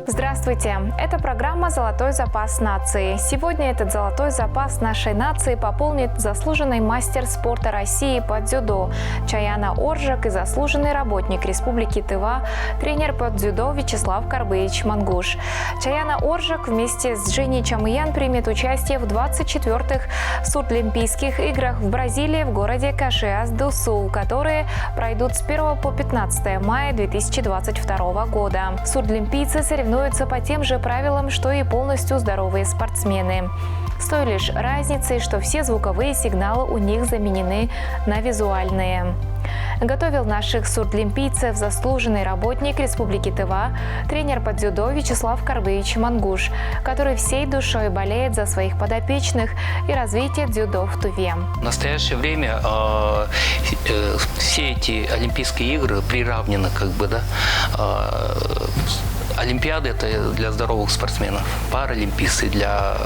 Здравствуйте! Это программа «Золотой запас нации». Сегодня этот золотой запас нашей нации пополнит заслуженный мастер спорта России по дзюдо Чаяна Оржак и заслуженный работник Республики Тыва, тренер по дзюдо Вячеслав Карбыевич Мангуш. Чаяна Оржак вместе с Женей Чамыян примет участие в 24-х Сурдлимпийских играх в Бразилии в городе Кашиас-ду-Сул, которые пройдут с 1 по 15 мая 2022 года. Сурдлимпийцы соревнуются по тем же правилам, что и полностью здоровые спортсмены. С той лишь разницей, что все звуковые сигналы у них заменены на визуальные. Готовил наших сурдлимпийцев заслуженный работник Республики Тыва, тренер по дзюдо Вячеслав Карбыевич Мангуш, который всей душой болеет за своих подопечных и развитие дзюдо в Туве. В настоящее время все эти Олимпийские игры приравнены Олимпиады – это для здоровых спортсменов, паралимпийцы для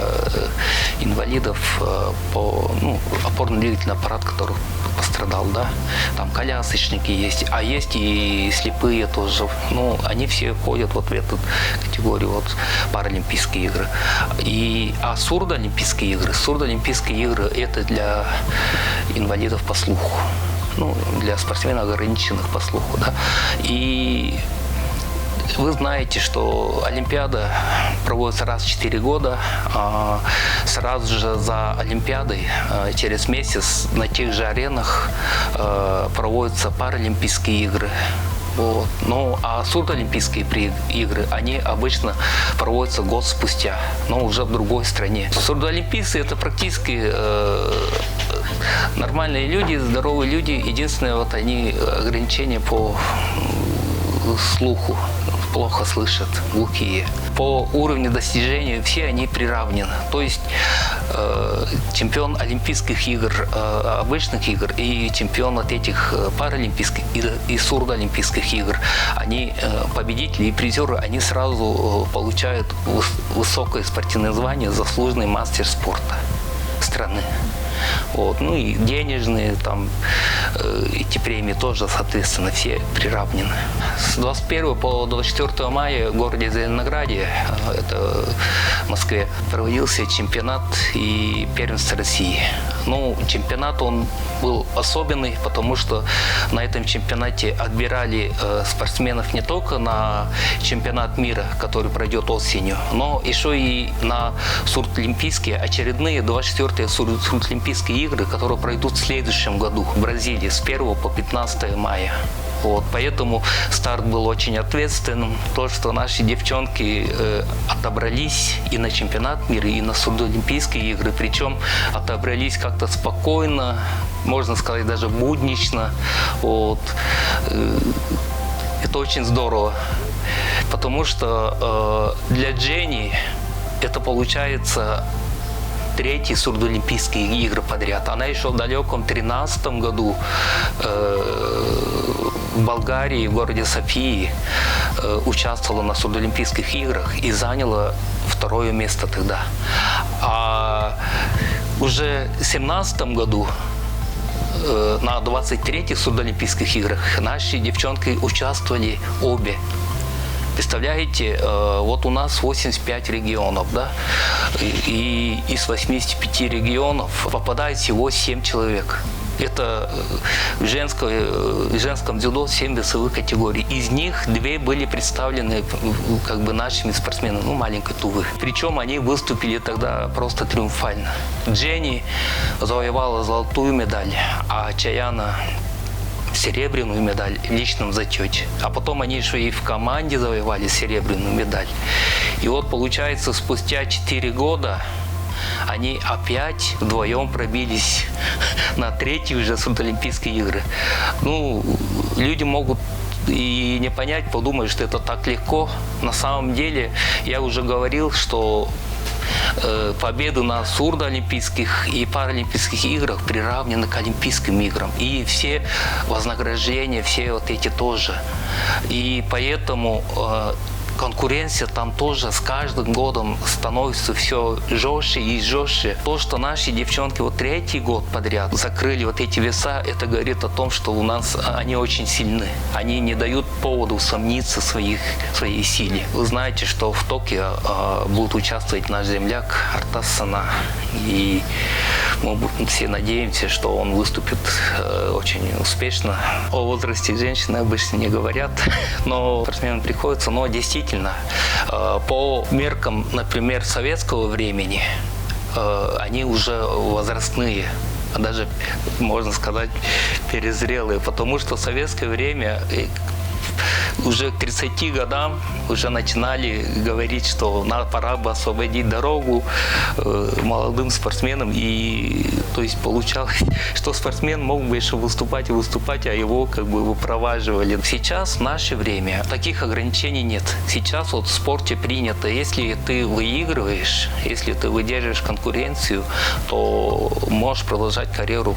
инвалидов по опорно-двигательный аппарат, который пострадал, да. Там колясочники есть, а есть и слепые тоже. Они все входят в эту категорию паралимпийские игры. А сурдоолимпийские игры – это для инвалидов по слуху, для спортсменов, ограниченных по слуху, да. И вы знаете, что Олимпиада проводится раз в 4 года. Сразу же за Олимпиадой, через месяц, на тех же аренах проводятся паралимпийские игры. А сурдоолимпийские игры, они обычно проводятся год спустя, но уже в другой стране. Сурдоолимпийцы – это практически нормальные люди, здоровые люди. Единственное, они ограничения по слуху, плохо слышат, глухие. По уровню достижения все они приравнены. То есть чемпион Олимпийских игр, обычных игр и чемпион от этих паралимпийских и сурдоолимпийских игр, победители и призеры, они сразу получают высокое спортивное звание заслуженный мастер спорта страны. И денежные, эти премии тоже, соответственно, все приравнены. С 21 по 24 мая в городе Зеленограде, это в Москве, проводился чемпионат и первенство России. Чемпионат он был особенный, потому что на этом чемпионате отбирали спортсменов не только на чемпионат мира, который пройдет осенью, но еще и на сурдолимпийские, очередные 24-е сурдолимпийские игры, которые пройдут в следующем году в Бразилии с 1 по 15 мая. Поэтому старт был очень ответственным. То, что наши девчонки отобрались и на чемпионат мира, и на сурдоолимпийские игры, причем отобрались как-то спокойно, можно сказать, даже буднично. Это очень здорово, потому что для Жени это получается 3-й сурдоолимпийские игры подряд. Она еще в далеком 2013 году в Болгарии, в городе Софии, участвовала на сурдоолимпийских играх и заняла 2-е место тогда. А уже в 2017 году на 23-х сурдоолимпийских играх наши девчонки участвовали обе. Представляете, у нас 85 регионов, да, и из 85 регионов попадает всего 7 человек. Это в женском дзюдо 7 весовых категорий. Из них 2 были представлены нашими спортсменами, маленькой Тувы. Причем они выступили тогда просто триумфально. Жени завоевала золотую медаль, а Чаяна серебряную медаль в личном зачете. А потом они еще и в команде завоевали серебряную медаль. И получается, спустя 4 года они опять вдвоем пробились на 3-й уже сурдоолимпийские игры. Люди могут и не понять, подумать, что это так легко. На самом деле, я уже говорил, что победы на сурдоолимпийских и паралимпийских играх приравнены к Олимпийским играм. И все вознаграждения, все эти тоже. И поэтому конкуренция там тоже с каждым годом становится все жестче и жестче. То, что наши девчонки вот третий год подряд закрыли вот эти веса, это говорит о том, что у нас они очень сильны. Они не дают повода усомниться в своей силе. Вы знаете, что в Токио будет участвовать наш земляк Артас Сана. И мы все надеемся, что он выступит очень успешно. О возрасте женщины обычно не говорят, но спортсменам приходится. Но действительно, по меркам, например, советского времени, они уже возрастные, даже, можно сказать, перезрелые, потому что в советское время уже к 30 годам уже начинали говорить, что пора бы освободить дорогу молодым спортсменам. И то есть получалось, что спортсмен мог бы еще выступать и выступать, а его как бы выпроваживали. Сейчас, в наше время, таких ограничений нет. Сейчас вот в спорте принято, если ты выигрываешь, если ты выдерживаешь конкуренцию, то можешь продолжать карьеру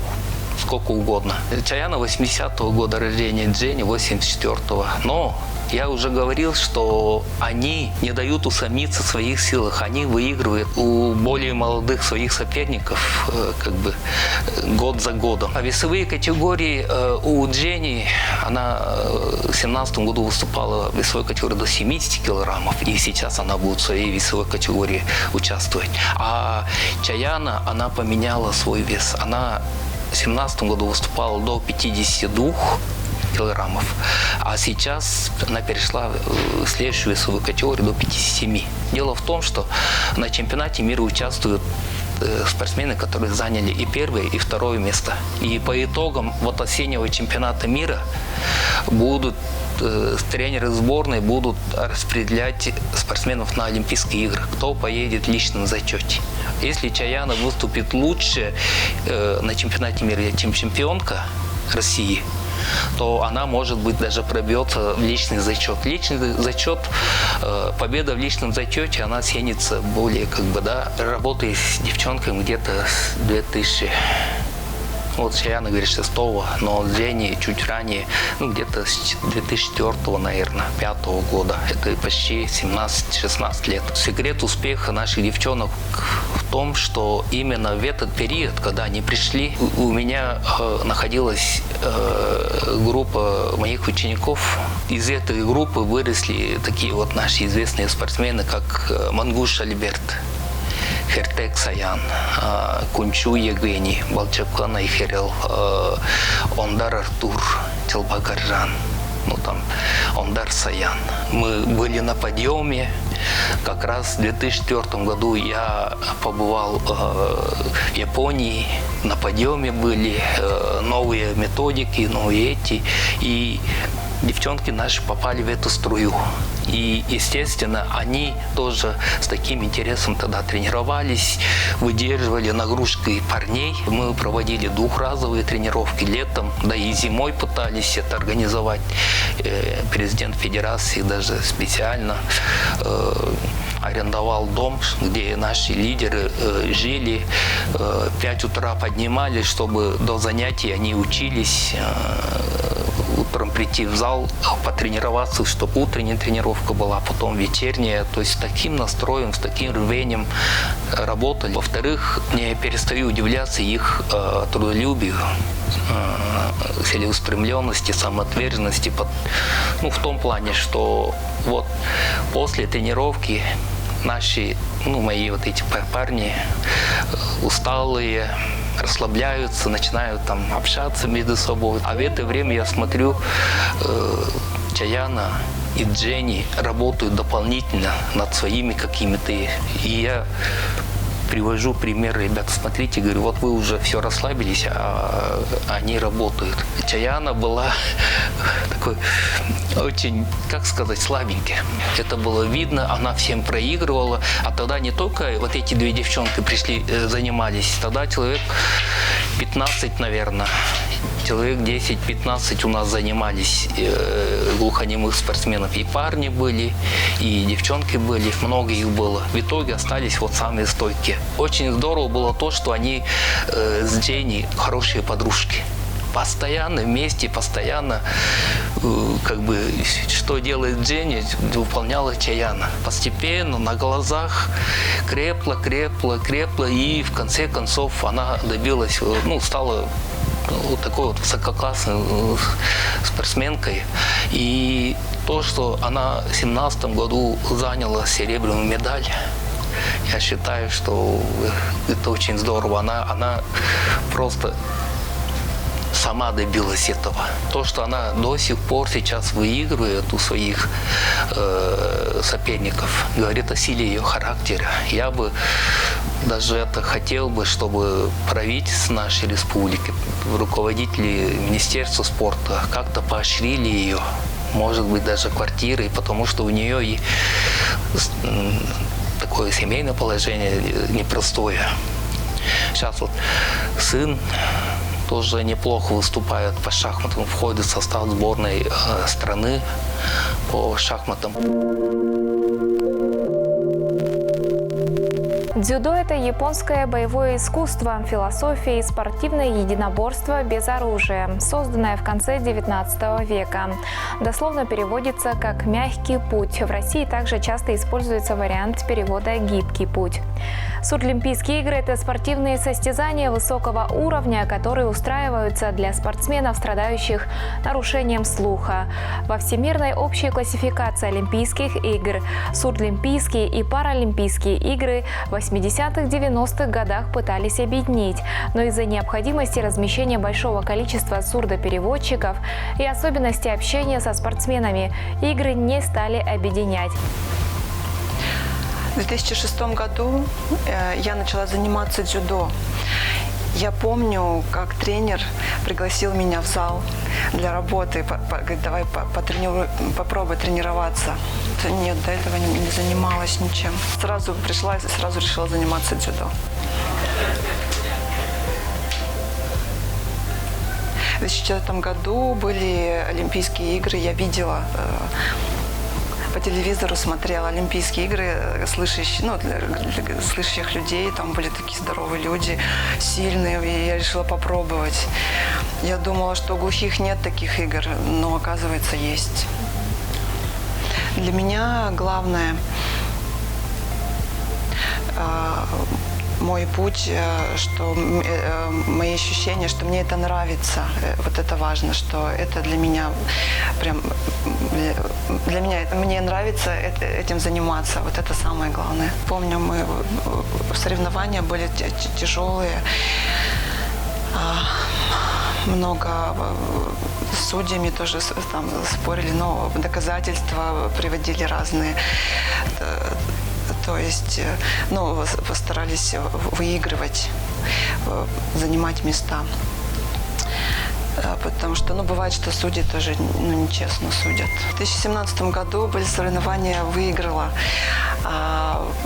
сколько угодно. Чаяна 80-го года рождения, Дженни 84-го. Но я уже говорил, что они не дают усомниться в своих силах. Они выигрывают у более молодых своих соперников как бы год за годом. А весовые категории у Дженни, она в 2017 году выступала в весовой категории до 70 килограммов. И сейчас она будет в своей весовой категории участвовать. А Чаяна, она поменяла свой вес. Она в 2017 году выступала до 52 килограммов, а сейчас она перешла в следующую весовую категорию до 57. Дело в том, что на чемпионате мира участвуют спортсмены, которые заняли и первое, и второе место. И по итогам вот осеннего чемпионата мира будут тренеры сборной будут распределять спортсменов на Олимпийские игры, кто поедет в личном зачете. Если Чаяна выступит лучше на чемпионате мира, чем чемпионка России, то она, может быть, даже пробьется в личный зачет. Личный зачет, победа в личном зачете, она ценится более, как бы, да, работая с девчонками где-то с 2000. Вот Чаяна говорит 6-го, но Дженни чуть ранее, где-то с 2004-го, наверное, 5-го года. Это почти 17-16 лет. Секрет успеха наших девчонок в том, что именно в этот период, когда они пришли, у меня находилась группа моих учеников. Из этой группы выросли такие вот наши известные спортсмены, как Мангуш Альберт, Хертек Саян, Кунчу Евгений, Балчакан Айхерел, Ондар Артур, Телбагаржан, Ондар Саян. Мы были на подъеме. Как раз в 2004 году я побывал в Японии. На подъеме были новые методики, новые эти. И девчонки наши попали в эту струю. И, естественно, они тоже с таким интересом тогда тренировались, выдерживали нагрузки парней. Мы проводили двухразовые тренировки летом, да и зимой пытались это организовать. Президент федерации даже специально арендовал дом, где наши лидеры жили. В 5 утра поднимались, чтобы до занятий они учились. Утром прийти в зал, потренироваться, чтобы утренняя тренировка была, потом вечерняя. То есть с таким настроем, с таким рвением работали. Во-вторых, не перестаю удивляться их трудолюбию, целеустремленности, самоотверженности. В том плане, что вот после тренировки наши, мои вот эти парни усталые, расслабляются, начинают там общаться между собой. А в это время я смотрю, Чаяна и Дженни работают дополнительно над своими какими-то. И я привожу пример, ребят, смотрите, говорю, вот вы уже все расслабились, а они работают. Чаяна была такой очень, как сказать, слабенькая. Это было видно, она всем проигрывала. А тогда не только вот эти две девчонки пришли, занимались, тогда человек 15, наверное, человек 10-15 у нас занимались глухонемых спортсменов. И парни были, и девчонки были, много их было. В итоге остались вот самые стойкие. Очень здорово было то, что они с Дженни хорошие подружки. постоянно вместе, постоянно, как бы, что делает Дженни, выполняла Чаяна. Постепенно, на глазах, крепла, и в конце концов она добилась, стала вот такой вот высококлассной спортсменкой. И то, что она в 2017 году заняла серебряную медаль, я считаю, что это очень здорово. Она просто сама добилась этого. То, что она до сих пор сейчас выигрывает у своих соперников, говорит о силе ее характера. Я бы даже это хотел бы, чтобы правительство нашей республики, руководители Министерства спорта как-то поощрили ее, может быть, даже квартирой, потому что у нее и такое семейное положение непростое. Сейчас вот сын тоже неплохо выступает по шахматам, входит в состав сборной страны по шахматам. Дзюдо – это японское боевое искусство, философия и спортивное единоборство без оружия, созданное в конце XIX века. Дословно переводится как «мягкий путь». В России также часто используется вариант перевода «гибкий путь». Сурдлимпийские игры – это спортивные состязания высокого уровня, которые устраиваются для спортсменов, страдающих нарушением слуха. Во Всемирной общей классификации Олимпийских игр Сурдлимпийские и Паралимпийские игры в 80-х-90-х годах пытались объединить, но из-за необходимости размещения большого количества сурдопереводчиков и особенностей общения со спортсменами игры не стали объединять. В 2006 году я начала заниматься дзюдо. Я помню, как тренер пригласил меня в зал для работы. Говорит, давай попробуй тренироваться. Нет, до этого не занималась ничем. Сразу пришла и сразу решила заниматься дзюдо. В 2004 году были Олимпийские игры. Я видела по телевизору, смотрела Олимпийские игры, для слышащих людей. Там были такие здоровые люди, сильные, и я решила попробовать. Я думала, что у глухих нет таких игр, но оказывается есть. Для меня главное мой путь, что мои ощущения, что мне это нравится, вот это важно, что это для меня прям, мне нравится этим заниматься, вот это самое главное. Помню, соревнования были тяжелые, много с судьями тоже там спорили, но доказательства приводили разные. То есть, постарались выигрывать, занимать места. Потому что, бывает, что судьи тоже нечестно судят. В 2017 году были соревнования, выиграла.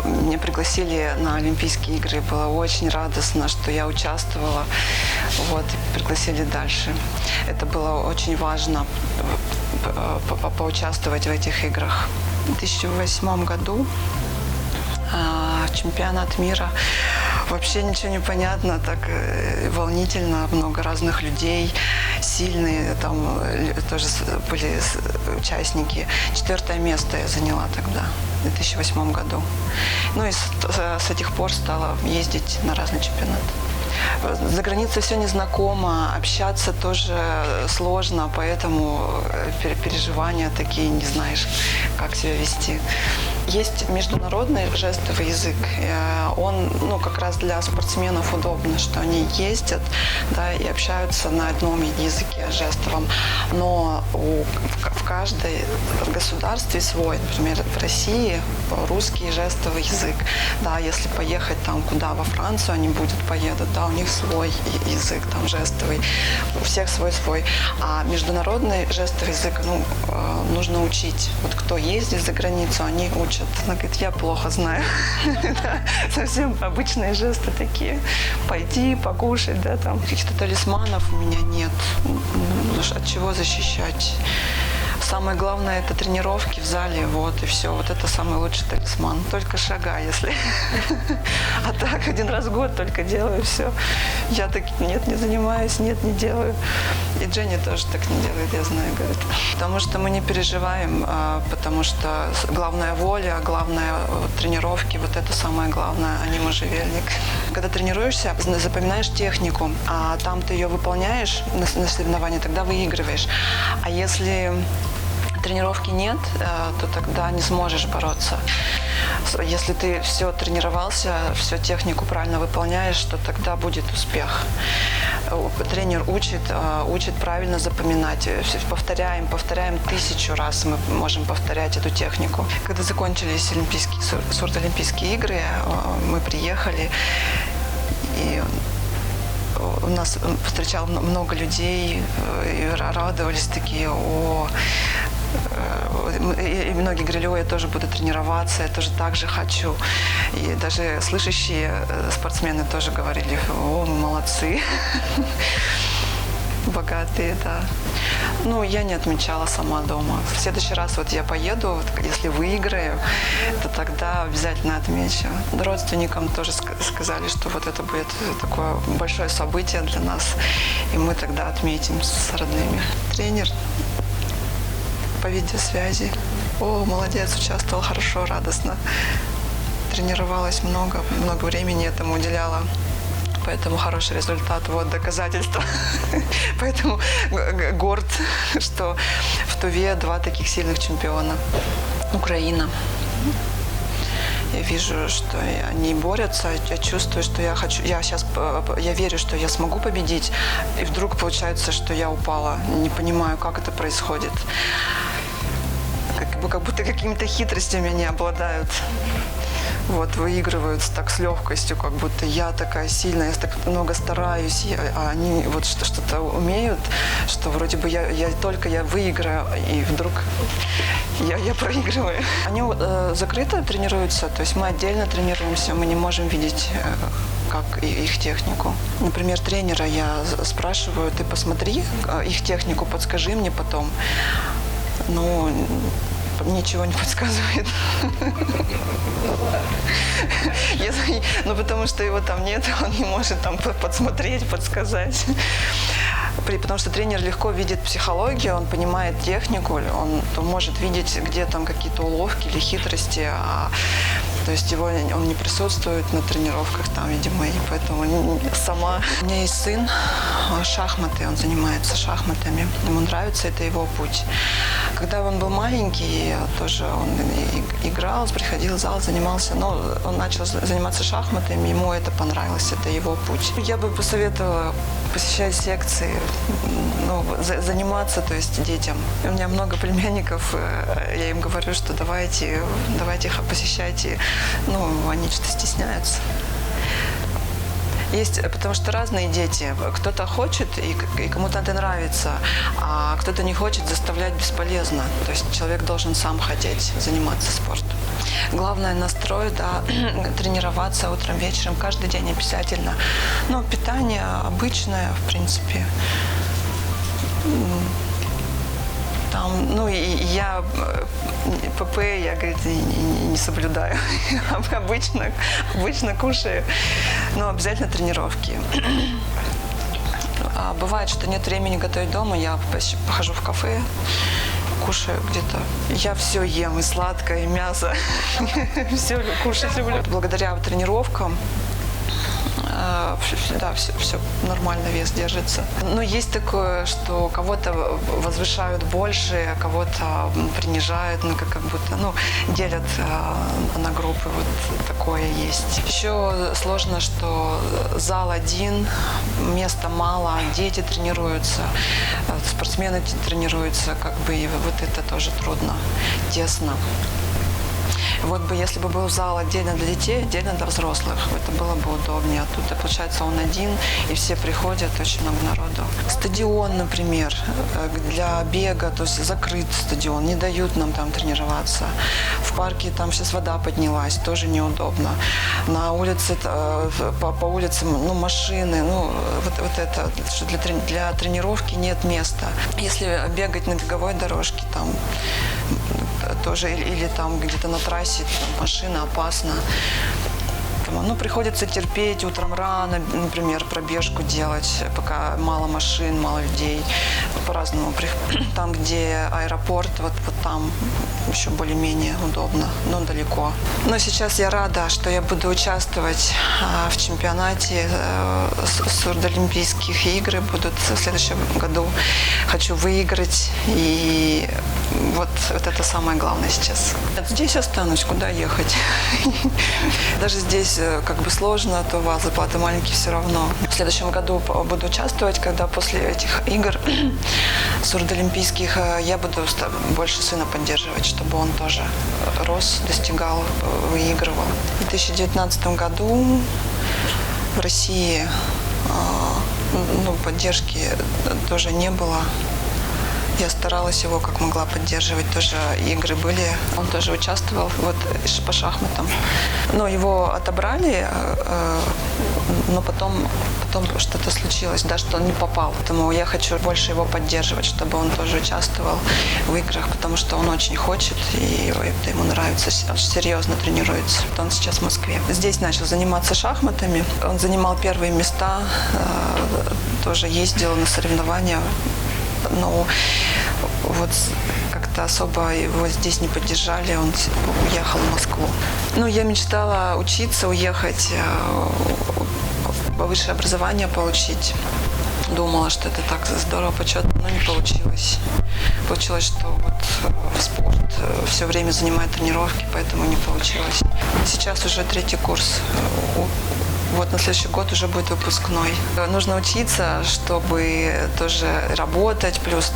Меня пригласили на Олимпийские игры. Было очень радостно, что я участвовала. Пригласили дальше. Это было очень важно поучаствовать в этих играх. В 2008 году чемпионат мира. Вообще ничего не понятно, так волнительно, много разных людей, сильные, там тоже были участники. 4 место я заняла тогда, в 2008 году. И с этих пор стала ездить на разные чемпионаты. За границей все незнакомо, общаться тоже сложно, поэтому переживания такие, не знаешь, как себя вести. Есть международный жестовый язык. Он, как раз для спортсменов удобно, что они ездят, и общаются на одном языке жестовом. Но в каждом государстве свой. Например, в России русский жестовый язык. Если поехать там куда, во Францию они поедут, у них свой язык там жестовый. У всех свой. А международный жестовый язык, нужно учить. Кто ездит за границу, они учат. Она говорит, я плохо знаю. Совсем обычные жесты такие. Пойди, покушай, там. Каких-то талисманов у меня нет. От чего защищать Самое главное – это тренировки в зале, вот, и все. Вот это самый лучший талисман. Только шагай, если. А так, один раз в год только делаю, все. Я так, нет, не занимаюсь, нет, не делаю. И Дженни тоже так не делает, я знаю, говорит. Потому что мы не переживаем, потому что главная воля, главное тренировки, вот это самое главное, а не можжевельник. Когда тренируешься, запоминаешь технику, а там ты ее выполняешь на соревновании, тогда выигрываешь. А если тренировки нет, то тогда не сможешь бороться. Если ты все тренировался, всю технику правильно выполняешь, то тогда будет успех. Тренер учит правильно запоминать. Повторяем 1000 раз мы можем повторять эту технику. Когда закончились сурдолимпийские игры, мы приехали, и у нас встречало много людей, и радовались такие, и многие говорили, я тоже буду тренироваться, я тоже так же хочу. И даже слышащие спортсмены тоже говорили, мы молодцы, богатые, да. Ну, я не отмечала сама дома. В следующий раз вот я поеду, если выиграю, то тогда обязательно отмечу. Родственникам тоже сказали, что вот это будет такое большое событие для нас, и мы тогда отметим с родными. Тренер по видеосвязи. Молодец, участвовал хорошо, радостно. Тренировалась много времени этому уделяла. Поэтому хороший результат, вот доказательство. Поэтому горд, что в Туве 2 таких сильных чемпиона. Украина. Я вижу, что они борются, я чувствую, что я верю, что я смогу победить, и вдруг получается, что я упала. Не понимаю, как это происходит. Как будто какими-то хитростями они обладают. Вот, выигрывают так с легкостью, как будто я такая сильная, я так много стараюсь, а они вот что-то умеют, что вроде бы я выиграю, и вдруг я проигрываю. Они закрыто тренируются, то есть мы отдельно тренируемся, мы не можем видеть как их технику. Например, тренера я спрашиваю, ты посмотри их технику, подскажи мне потом. Ну, ничего не подсказывает. Ну, потому что его там нет, он не может там подсмотреть, подсказать. Потому что тренер легко видит психологию, он понимает технику, он может видеть, где там какие-то уловки или хитрости, то есть он не присутствует на тренировках там, видимо, и поэтому сама. У меня есть сын, шахматы, он занимается шахматами, ему нравится, это его путь. Когда он был маленький, тоже он играл, приходил в зал, занимался, но он начал заниматься шахматами, ему это понравилось, это его путь. Я бы посоветовала посещать секции, заниматься, то есть детям. У меня много племянников, я им говорю, что давайте их посещайте, они что-то стесняются. Есть, потому что разные дети. Кто-то хочет, и кому-то это нравится, а кто-то не хочет, заставлять бесполезно. То есть человек должен сам хотеть заниматься спортом. Главное настрой, да, тренироваться утром, вечером, каждый день обязательно. Питание обычное, в принципе. Я ПП, я, говорит, не соблюдаю. Обычно кушаю, но обязательно тренировки. Бывает, что нет времени готовить дома, я похожу в кафе, кушаю где-то. Я все ем, и сладкое, и мясо. Все кушать люблю. Благодаря тренировкам да, все нормально, вес держится. Но есть такое, что кого-то возвышают больше, а кого-то принижают, как будто, делят на группы, вот такое есть. Еще сложно, что зал один, места мало, дети тренируются, спортсмены тренируются, и вот это тоже трудно, тесно. Вот бы если бы был зал отдельно для детей, отдельно для взрослых, это было бы удобнее. А тут, получается, он один, и все приходят, очень много народу. Стадион, например, для бега, то есть закрыт стадион, не дают нам там тренироваться. В парке там сейчас вода поднялась, тоже неудобно. На улице, по улицам, машины, вот это, что для тренировки нет места. Если бегать на беговой дорожке, там тоже, или там где-то на трассе, там, машина опасна. Приходится терпеть утром рано, например, пробежку делать, пока мало машин, мало людей. По-разному. Там, где аэропорт, вот там еще более-менее удобно, но далеко. Но сейчас я рада, что я буду участвовать в чемпионате. Сурдоолимпийских игр будут в следующем году. Хочу выиграть, и вот это самое главное сейчас. Здесь останусь, куда ехать. Даже здесь как бы сложно, то зарплаты маленькие все равно. В следующем году буду участвовать, когда после этих игр сурдоолимпийских я буду больше сына поддерживать, чтобы он тоже рос, достигал, выигрывал. В 2019 году в России поддержки тоже не было. Я старалась его как могла поддерживать, тоже игры были, он тоже участвовал по шахматам. Но его отобрали, но потом что-то случилось, что он не попал. Поэтому я хочу больше его поддерживать, чтобы он тоже участвовал в играх, потому что он очень хочет, и это ему нравится, он серьезно тренируется. Он сейчас в Москве. Здесь начал заниматься шахматами, он занимал первые места, тоже ездил на соревнования. Но как-то особо его здесь не поддержали, он уехал в Москву. Я мечтала учиться, уехать, высшее образование получить. Думала, что это так здорово, почетно, но не получилось. Получилось, что в спорт все время занимает тренировки, поэтому не получилось. Сейчас уже 3-й курс. На следующий год уже будет выпускной. Нужно учиться, чтобы тоже работать, плюс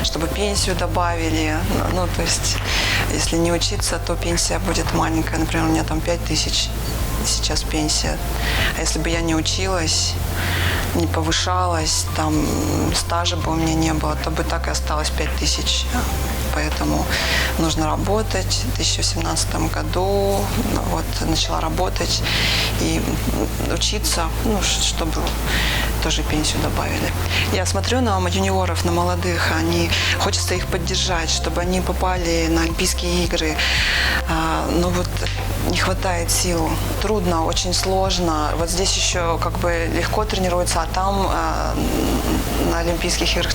чтобы пенсию добавили. То есть, если не учиться, то пенсия будет маленькая. Например, у меня 5000 сейчас пенсия. А если бы я не училась, не повышалась, стажа бы у меня не было, то бы так и осталось 5000. Поэтому нужно работать. В 2017 году начала работать и учиться, чтобы тоже пенсию добавили. Я смотрю на юниоров, на молодых, хочется их поддержать, чтобы они попали на Олимпийские игры. Но не хватает сил. Трудно, очень сложно. Здесь еще легко тренируется, а там на Олимпийских играх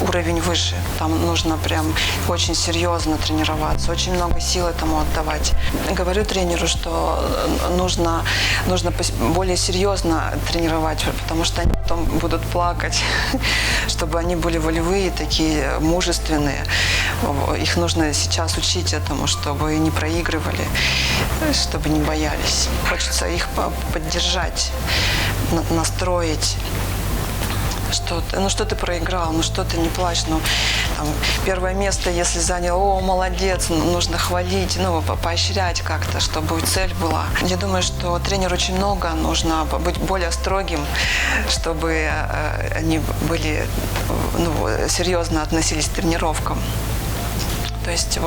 уровень выше. Там нужно прям очень серьезно тренироваться, очень много сил этому отдавать. Говорю тренеру, что нужно более серьезно тренировать, потому что они потом будут плакать, чтобы они были волевые, такие мужественные. Их нужно сейчас учить этому, чтобы не проигрывали, чтобы не боялись. Хочется их поддержать, настроить. Что ты проиграл, что ты не плачь, первое место, если занял, молодец, нужно хвалить, поощрять как-то, чтобы цель была. Я думаю, что тренеру очень много, нужно быть более строгим, чтобы они были, серьезно относились к тренировкам. То есть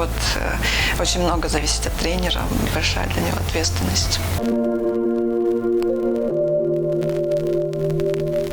очень много зависит от тренера, большая для него ответственность.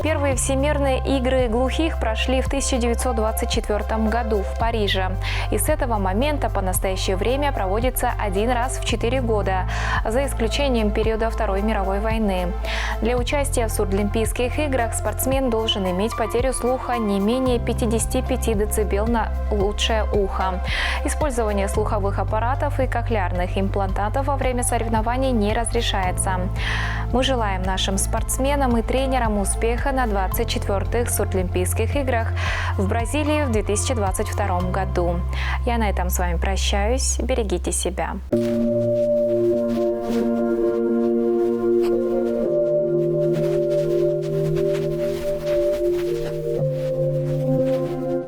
Первые всемирные игры глухих прошли в 1924 году в Париже. И с этого момента по настоящее время проводится один раз в 4 года, за исключением периода Второй мировой войны. Для участия в Сурдоолимпийских играх спортсмен должен иметь потерю слуха не менее 55 дБ на лучшее ухо. Использование слуховых аппаратов и кохлеарных имплантатов во время соревнований не разрешается. Мы желаем нашим спортсменам и тренерам успеха на 24-х Сурдоолимпийских играх в Бразилии в 2022 году. Я на этом с вами прощаюсь. Берегите себя.